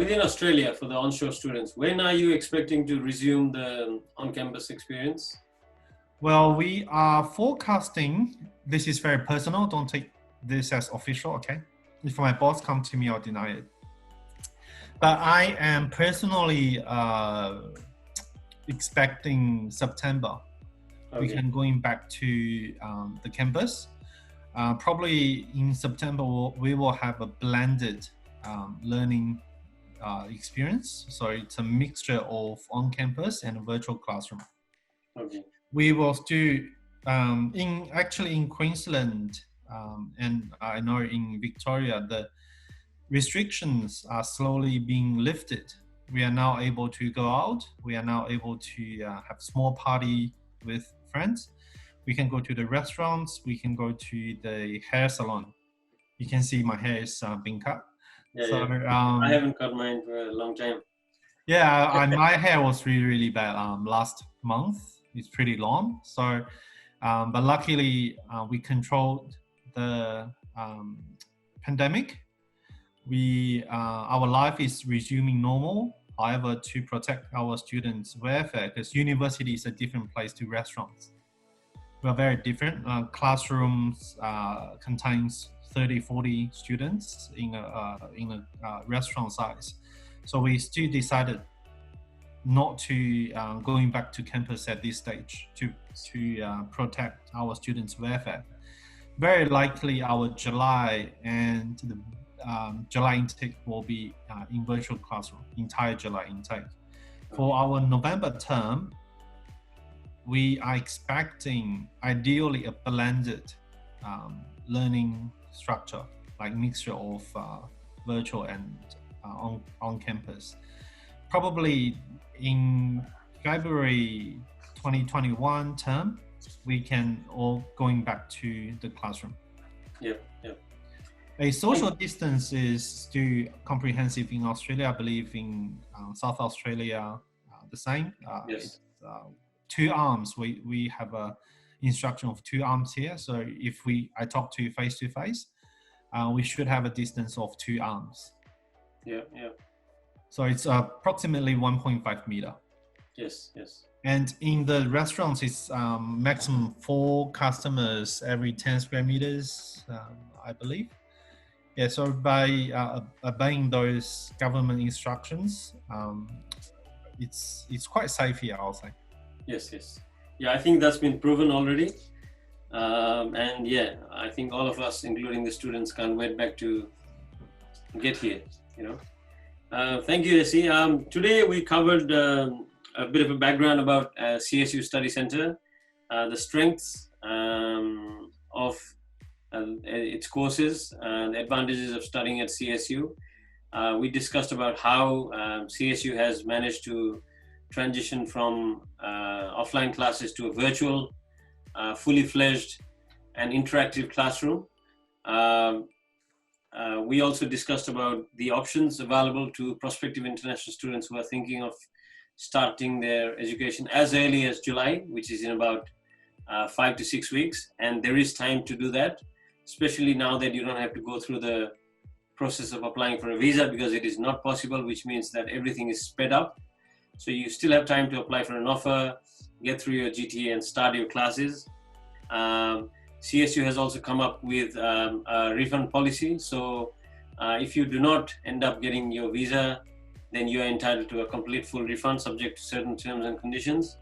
within Australia for the onshore students, when are you expecting to resume the on-campus experience? Well, we are forecasting, this is very personal, don't take this as official, okay? If my boss comes to me, I'll deny it. But I am personally expecting September. Okay. We can going back to the campus. Probably in September, we will have a blended learning experience. So it's a mixture of on-campus and virtual classroom. Okay. We will still, in Queensland, and I know in Victoria, the restrictions are slowly being lifted. We are now able to go out. We are now able to have small party with friends. We can go to the restaurants. We can go to the hair salon. You can see my hair is being cut. Yeah, so, yeah. I haven't cut mine for a long time. Yeah, my hair was really, really bad last month. It's pretty long. So, but luckily we controlled the pandemic. Our life is resuming normal. However, to protect our students' welfare, because university is a different place to restaurants. We are very different. Classrooms contains 30, 40 students in a restaurant size. So we still decided not to going back to campus at this stage to protect our students' welfare. Very likely our July and the July intake will be in virtual classroom, entire July intake. For our November term, we are expecting ideally a blended learning structure, like mixture of virtual and on campus. Probably in February 2021 term, we can all going back to the classroom. Yeah. A social distance is still comprehensive in Australia. I believe in South Australia, the same. Yes. 2 arms. We have a instruction of 2 arms here. So if I talk to you face to face, we should have a distance of 2 arms. Yeah. So it's approximately 1.5 meter. Yes. And in the restaurants, it's maximum 4 customers every 10 square meters, I believe. Yeah, so by obeying those government instructions, it's quite safe here, I'll say. Yes. Yeah, I think that's been proven already. And yeah, I think all of us, including the students, can't wait back to get here, Thank you, Essie. Today we covered a bit of a background about CSU Study Centre, the strengths of its courses, the advantages of studying at CSU. We discussed about how CSU has managed to transition from offline classes to a virtual, fully fledged and interactive classroom. We also discussed about the options available to prospective international students who are thinking of starting their education as early as July, which is in about 5 to 6 weeks. And there is time to do that, especially now that you don't have to go through the process of applying for a visa, because it is not possible, which means that everything is sped up. So you still have time to apply for an offer, get through your GTA and start your classes. CSU has also come up with a refund policy. So if you do not end up getting your visa, then you are entitled to a complete full refund subject to certain terms and conditions.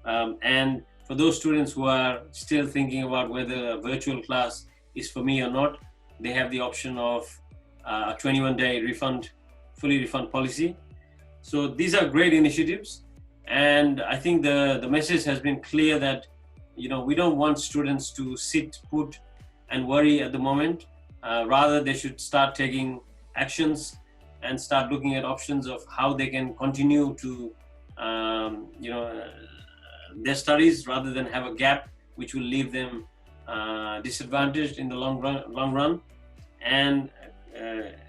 And for those students who are still thinking about whether a virtual class is for me or not, they have the option of a 21-day refund, fully refund policy. So these are great initiatives. And I think the message has been clear that, we don't want students to sit, put and worry at the moment. Rather, they should start taking actions and start looking at options of how they can continue to, their studies, rather than have a gap which will leave them disadvantaged in the long run. And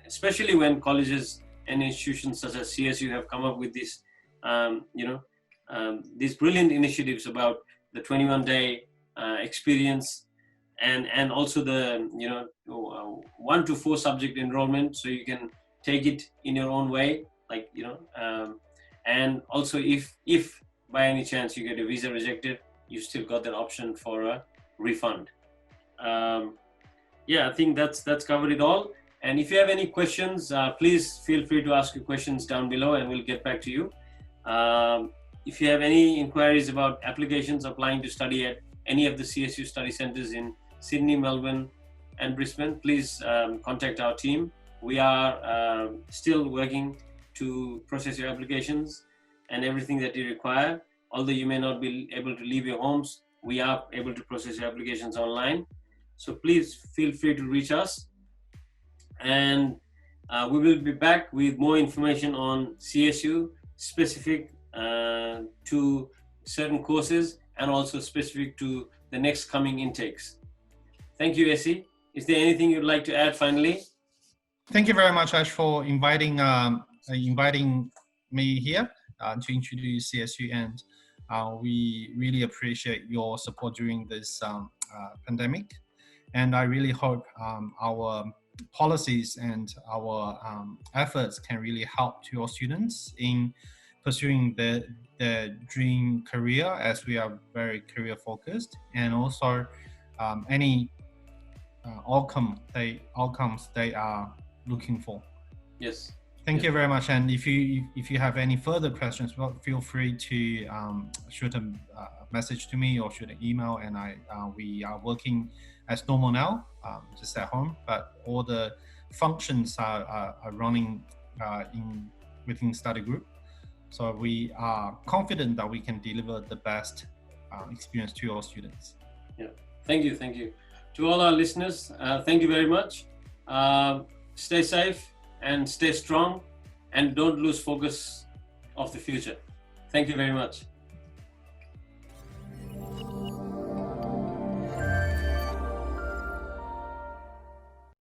especially when colleges and institutions such as CSU have come up with this, these brilliant initiatives about the 21-day experience, and also the 1 to 4 subject enrollment, so you can take it in your own way, like, and also if by any chance you get a visa rejected, you still got that option for a refund. I think that's covered it all. And if you have any questions, please feel free to ask your questions down below and we'll get back to you. If you have any inquiries about applications applying to study at any of the CSU study centres in Sydney, Melbourne and Brisbane, please contact our team. We are still working to process your applications and everything that you require. Although you may not be able to leave your homes, we are able to process your applications online. So please feel free to reach us. And we will be back with more information on CSU specific to certain courses and also specific to the next coming intakes. Thank you, Essie. Is there anything you'd like to add finally? Thank you very much, Ash, for inviting me here to introduce CSU, and we really appreciate your support during this pandemic. And I really hope our policies and our efforts can really help to our students in pursuing their dream career, as we are very career focused, and also any outcomes they are looking for. Yes. Thank you very much. And if you have any further questions, well, feel free to shoot a message to me or shoot an email. And we are working as normal now, just at home, but all the functions are running within study group. So we are confident that we can deliver the best experience to our students. Yeah, thank you. To all our listeners, thank you very much. Stay safe and stay strong, and don't lose focus of the future. Thank you very much.